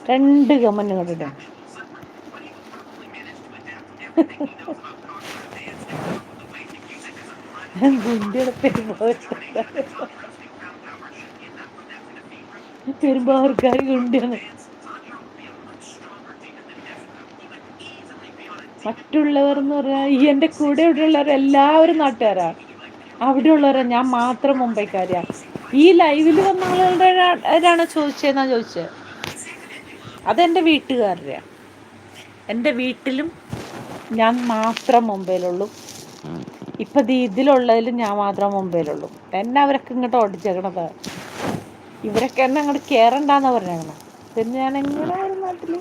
രണ്ട് കമന്റ് കണ്ടിട്ട് ഗുണ്ടിയുടെ പെരുമ്പാവൂർക്കാർ ഗുണ്ടിയാണ്. മറ്റുള്ളവർ എന്ന് പറഞ്ഞാൽ ഈ എൻ്റെ കൂടെ ഇവിടെയുള്ളവർ എല്ലാവരും നാട്ടുകാരാ. അവിടെയുള്ളവരാ, ഞാൻ മാത്രം മുംബൈക്കാരിയാ. ഈ ലൈവിൽ വന്ന ആളുകളുടെ ചോദിച്ചതെന്നാ ചോദിച്ചത്. അതെൻ്റെ വീട്ടുകാരുടെയാ. എൻ്റെ വീട്ടിലും ഞാൻ മാത്രം മുംബൈയിലുള്ളൂ. ഇപ്പം ഇതിലുള്ളതിലും ഞാൻ മാത്രം മുംബൈയിലുള്ളൂ. എന്നെ അവരൊക്കെ ഇങ്ങോട്ട് ഓടിച്ചേക്കണത്. ഇവരൊക്കെ എന്നെ അങ്ങോട്ട് കയറണ്ടെന്നാണ് പറഞ്ഞേക്കണം. പിന്നെ ഞാൻ എങ്ങനെ വരും നാട്ടിൽ?